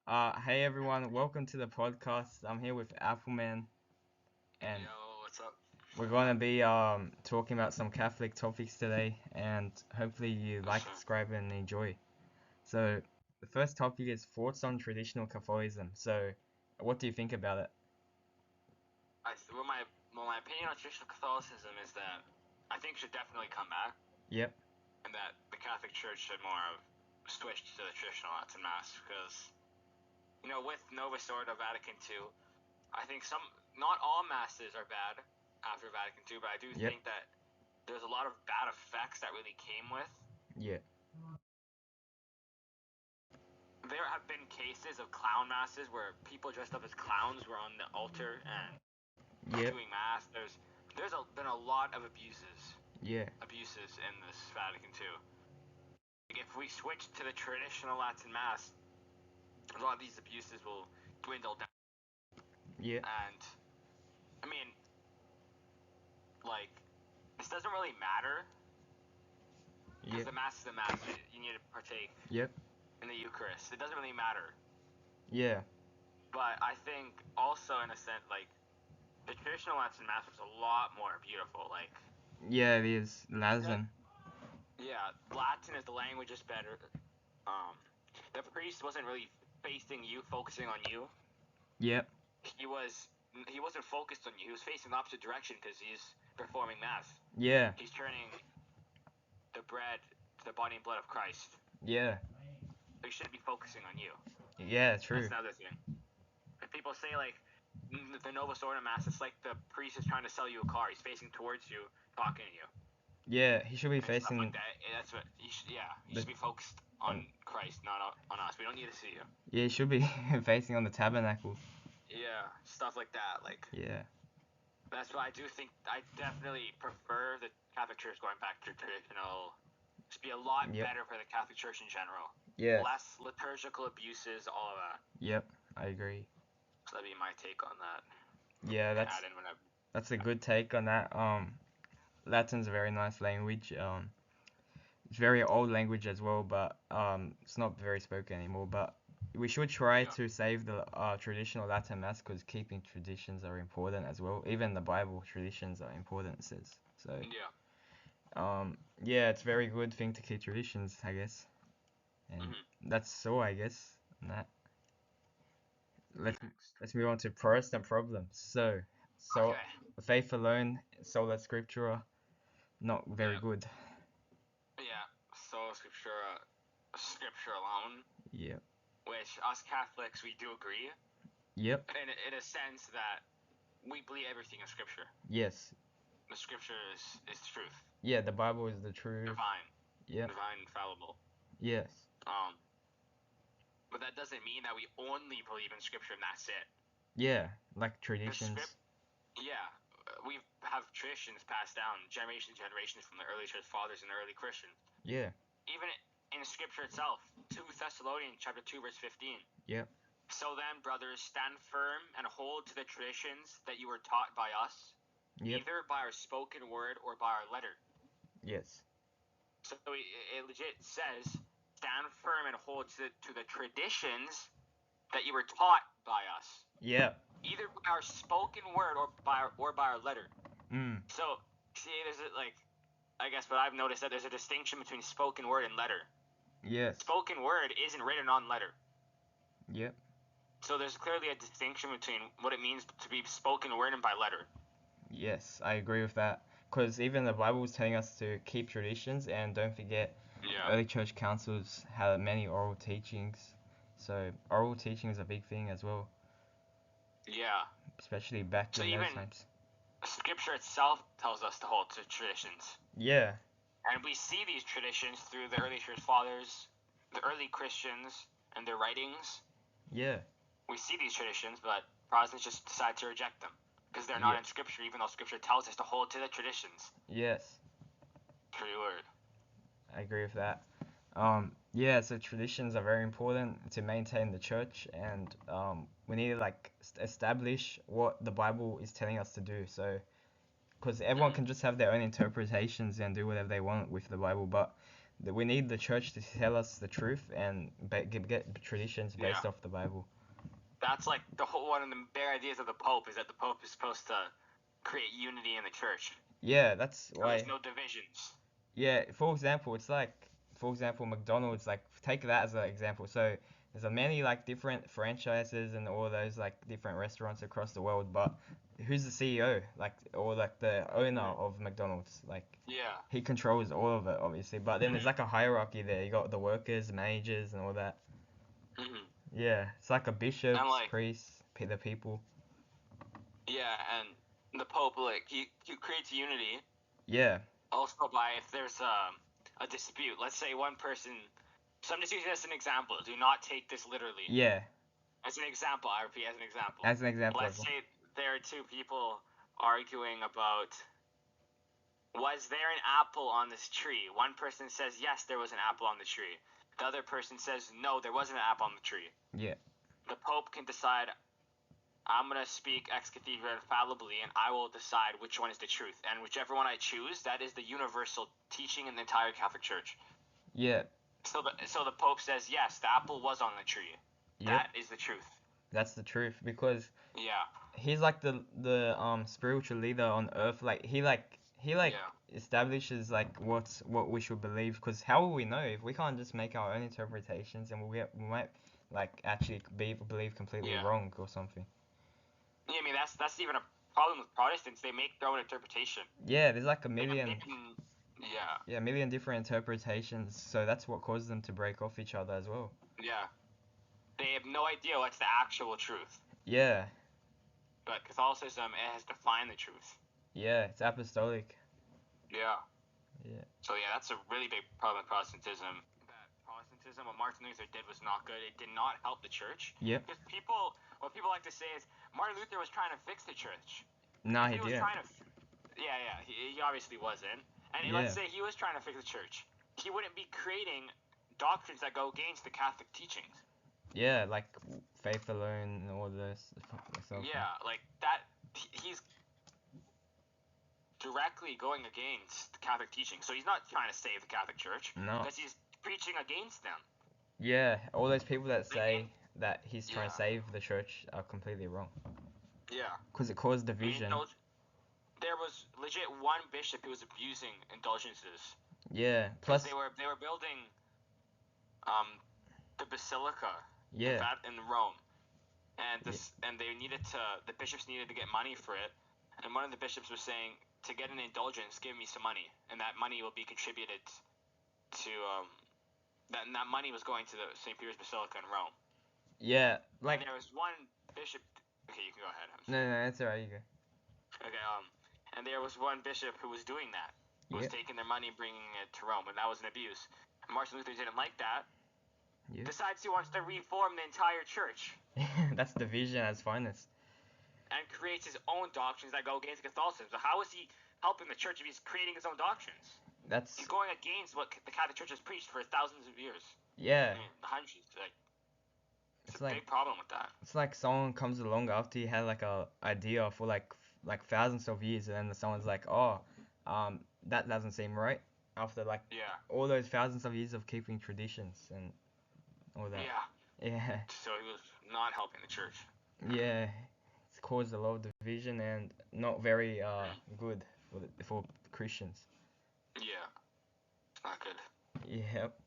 Hey everyone, welcome to the podcast. I'm here with Appleman, and Yo, what's up? we're gonna be talking about some Catholic topics today, and hopefully you Yes, like, sir. subscribe, and enjoy. So the first topic is thoughts on traditional Catholicism. So what do you think about it? My opinion on traditional Catholicism is that I think it should definitely come back, Yep, and that the Catholic Church should more have switched to the traditional Latin Mass because with Novus Ordo Vatican II, I think not all masses are bad after Vatican II, but I do yep, think that there's a lot of bad effects that really came with. yeah, There have been cases of clown masses where people dressed up as clowns were on the altar and yep, doing mass. Been a lot of yeah, abuses in this Vatican II. If we switch to the traditional Latin Mass, a lot of these abuses will dwindle down. yeah, And I mean, like, this doesn't really matter because yep, the Mass is the Mass. You need to partake yep, in the Eucharist. It doesn't really matter. yeah, But I think also, in a sense, like, the traditional Latin Mass was a lot more beautiful. Like, yeah. It is Latin. yeah, Latin is the language is better. Um, the priest wasn't really facing you, focusing on you. Yep, he was he wasn't focused on you. He was facing the opposite direction because he's performing mass. yeah, He's turning the bread to the body and blood of Christ. yeah, So he shouldn't be focusing on you. yeah. That's True. another thing. And people say like the Novus Ordo Mass, it's like the priest is trying to sell you a car. He's facing towards you, talking to you, Yeah, he should be and stuff like facing that. That's what you should. Yeah, you the should be focused on on. Christ, not on us. We don't need to see you. Yeah, he should be facing on the tabernacle. Yeah, stuff like that. Like Yeah. that's why I do think I definitely prefer the Catholic Church going back to traditional. Just be a lot Yep. better for the Catholic Church in general. Yes. Less liturgical abuses, all of that. Yep. I agree. So that'd be my take on that. Yeah, You can that's add in whenever. that's a good take on that. Latin's a very nice language. It's very old language as well, but it's not very spoken anymore. But we should try Yeah. to save the traditional Latin mass because keeping traditions are important as well. Even the Bible traditions are important, it says. So, Yeah. yeah, it's a very good thing to keep traditions, I guess. And Mhm. that's all, I guess. On that. let's Next. let's move on to Protestant problems. So Okay. faith alone, sola scriptura, not very Yeah. good. Yeah. So scripture alone, Yep. which us Catholics we do agree Yep. in a sense that we believe everything in Scripture. Yes. The Scripture is truth, Yeah, the Bible is the truth. divine, Yep. divine, infallible. Yes. Um, but that doesn't mean that we only believe in Scripture and that's it. Yeah, like The traditions. script, yeah, we have traditions passed down generation to generation from the early church fathers and the early Christians. Yeah. Even in Scripture itself, 2 Thessalonians chapter 2 verse 15. Yep. So then, brothers, stand firm and hold to the traditions that you were taught by us, Yep. either by our spoken word or by our letter. Yes. So it legit says, stand firm and hold to the traditions that you were taught by us, Yeah. either by our spoken word or by our letter. Mm. So see, there's I guess what I've noticed that there's a distinction between spoken word and letter. Yes. Spoken word isn't written on letter. Yep. So there's clearly a distinction between what it means to be spoken word and by letter. Yes, I agree with that. Because even the Bible is telling us to keep traditions and don't forget Yeah. early church councils had many oral teachings. So oral teaching is a big thing as well, Yeah. especially back So in those even times. scripture itself tells us to hold to traditions. Yeah. And we see these traditions through the early church fathers, the early Christians, and their writings. Yeah. We see these traditions, but Protestants just decide to reject them because they're not Yeah. in Scripture, even though Scripture tells us to hold to the traditions. Yes. True word. I agree with that. Yeah, so traditions are very important to maintain the church, and we need to like establish what the Bible is telling us to do. So, because everyone Mm-hmm. can just have their own interpretations and do whatever they want with the Bible, but we need the church to tell us the truth and get traditions based Yeah. off the Bible. That's like the whole one of the bare ideas of the Pope is that the Pope is supposed to create unity in the church. Yeah, that's So there's why. no divisions. Yeah, for example, it's like, for example, McDonald's, like, take that as an example. So there's a many like different franchises and all those like different restaurants across the world, but who's the CEO? Like, or like the owner of McDonald's? Like, Yeah. he controls all of it, obviously. But then there's like a hierarchy there. You got the workers, managers, and all that. Mhm. Yeah, it's like a And bishops, like, priests, the people. yeah, and the Pope, like, he creates unity Yeah, also by if there's a dispute. Let's say one person. So I'm just using this as an example. Do not take this literally. yeah. As an example, I repeat, as an example. As an example Let's of. say there are two people arguing about was there an apple on this tree? One person says yes, there was an apple on the tree. The other person says no, there wasn't an apple on the tree. Yeah. The Pope can decide I'm going to speak ex cathedra infallibly, and I will decide which one is the truth. And whichever one I choose, that is the universal teaching in the entire Catholic Church. Yeah. So the Pope says, yes, the apple was on the tree. Yep. That is the truth. That's the truth, because Yeah. he's like the spiritual leader on earth. Like he Yeah. establishes like what we should believe. Because how will we know if we can't just make our own interpretations, and we might like actually believe completely Yeah. wrong or something. Yeah, I mean, that's even a problem with Protestants. They make their own interpretation. Yeah, there's like a They million. can, yeah. Yeah, a million different interpretations. So that's what causes them to break off each other as well. Yeah. They have no idea what's the actual truth. Yeah. But Catholicism, it has defined the truth. Yeah, it's apostolic. Yeah. Yeah. So yeah, that's a really big problem with Protestantism. That Protestantism, what Martin Luther did was not good. It did not help the church. Yep. Because what people like to say is Martin Luther was trying to fix the church. Nah, If he he was didn't. trying to, yeah, he obviously wasn't. And Yeah. let's say he was trying to fix the church, he wouldn't be creating doctrines that go against the Catholic teachings. Yeah, like faith alone and all this stuff. Yeah, like that. He's directly going against the Catholic teaching. So he's not trying to save the Catholic Church. No. Because he's preaching against them. Yeah, all those people that say that he's trying to Yeah. save the church are completely wrong. Yeah. Because it caused division. There was legit one bishop who was abusing indulgences. Yeah. Plus, they were building the basilica yeah. in Rome, and the bishops needed to get money for it, and one of the bishops was saying, to get an indulgence, give me some money, and that money will be contributed to that money was going to the St. Peter's Basilica in Rome. Yeah, like. And there was one bishop. Okay, you can go ahead. No, that's alright. You go. Okay, and there was one bishop who was doing that, who was taking their money and bringing it to Rome, and that was an abuse. And Martin Luther didn't like that. Yeah. Decides he wants to reform the entire church. That's division at its finest. And creates his own doctrines that go against Catholicism. So how is he helping the church if he's creating his own doctrines? He's going against what the Catholic Church has preached for thousands of years. Yeah. I mean, hundreds. It's a big problem with that. It's like someone comes along after you had like a idea for like thousands of years, and then someone's like, oh, that doesn't seem right. After like all those thousands of years of keeping traditions and all that. Yeah. Yeah. So he was not helping the church. Yeah. It's caused a lot of division and not very good for Christians. Yeah. It's not good. Yep.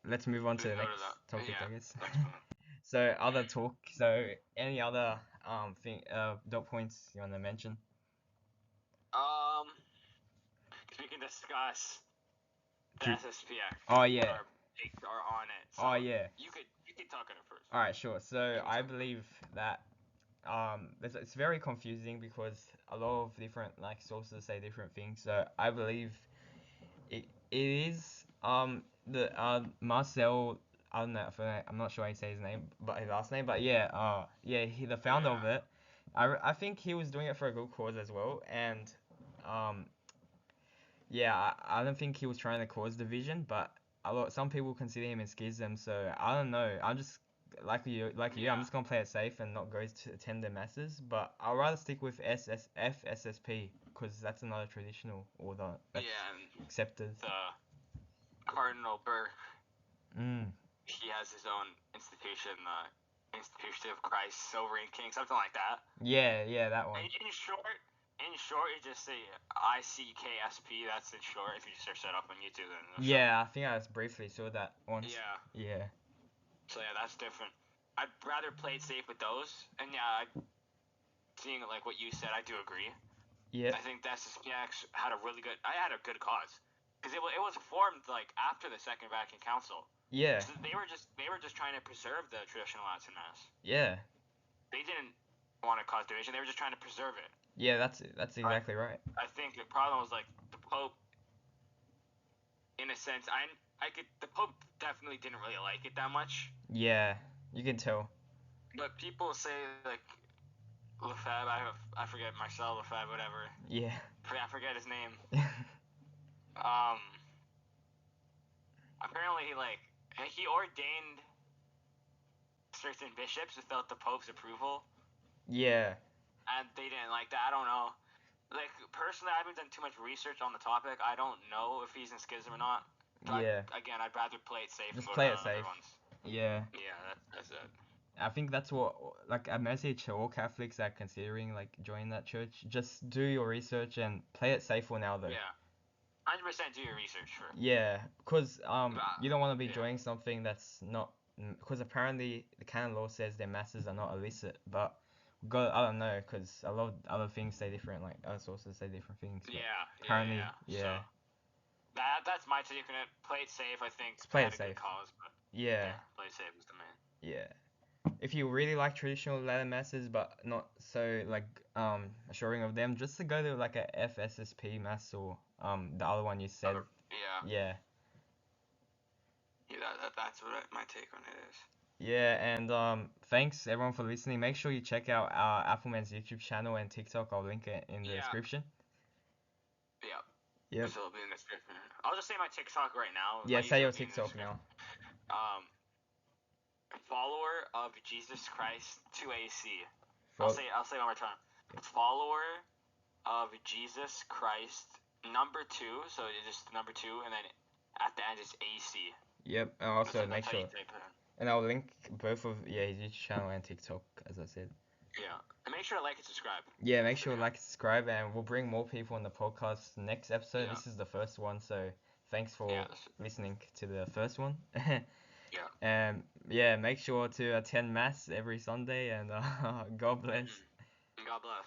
Let's move on to the next topic, I guess. So any other dot points you want to mention? We can discuss the SSPX. Oh yeah. Are on it. So oh yeah. You could talk on it first. All right, sure. So I believe that it's very confusing because a lot of different like sources say different things. So I believe it is the Marcel. I don't know. I'm not sure how you say his name, but his last name. But yeah, he the founder of it. I think he was doing it for a good cause as well, and I don't think he was trying to cause division, but some people consider him in schism. So I don't know. I'm just like you. I'm just gonna play it safe and not go to attend the masses. But I'll rather stick with FSSP because that's another traditional order that's accepted. Cardinal Burke, Mm. he has his own institution, Institution of Christ, Sovereign King, something like that. Yeah, that one. And in short, you just say ICKSP. That's in short. If you just search that up on YouTube, then Yeah, I think I just briefly saw that once. Yeah. Yeah. So yeah, that's different. I'd rather play it safe with those. And yeah, seeing like what you said, I do agree. Yeah. I think SSPX had a good cause, because it was formed like after the Second Vatican Council. Yeah. So they were just trying to preserve the traditional Latin Mass. Yeah. They didn't want to cause division. They were just trying to preserve it. Yeah, that's exactly right. I think the problem was like the Pope, in a sense, the Pope definitely didn't really like it that much. Yeah, you can tell. But people say like Lefebvre, I forget Marcel Lefebvre, whatever. Yeah. I forget his name. Apparently he ordained certain bishops without the Pope's approval. Yeah. And they didn't like that. I don't know. Like, personally, I haven't done too much research on the topic. I don't know if he's in schism or not. But Yeah. again, I'd rather play it safe. Just play it safe. Ones. Yeah. Yeah, that's it. I think that's what, like, a message to all Catholics that are considering, like, joining that church. Just do your research and play it safe for now, though. Yeah. 100% do your research for. Yeah, because you don't want to be yeah. joining something that's not, because apparently the canon law says their masses are not illicit, but God, I don't know, because a lot of other things say different, like other sources say different things. But apparently, yeah. So that's my take on it. Play it safe. I think Just play had it a good safe. cause, but Yeah. play it safe is the main. Yeah. If you really like traditional Latin masses, but not so like assuring of them, just to go to like a FSSP mass or the other one you said. Yeah. Yeah, that's what my take on it is. Yeah, and thanks everyone for listening. Make sure you check out Appleman's YouTube channel and TikTok. I'll link it in the description. Yeah. Yep. So it'll be in the description. I'll just say my TikTok right now. Yeah, say your TikTok now. Follower of Jesus Christ 2AC. I'll say one more time. Follower of Jesus Christ number 2. So it's just number 2, and then at the end it's AC. Yep, and also make sure. And I'll link both of his YouTube channel and TikTok, as I said. Yeah, and make sure to like and subscribe. Yeah, make sure to like and subscribe, and we'll bring more people on the podcast next episode. Yeah. This is the first one, so thanks for listening to the first one. Yeah. And yeah, make sure to attend Mass every Sunday, and God bless. God bless.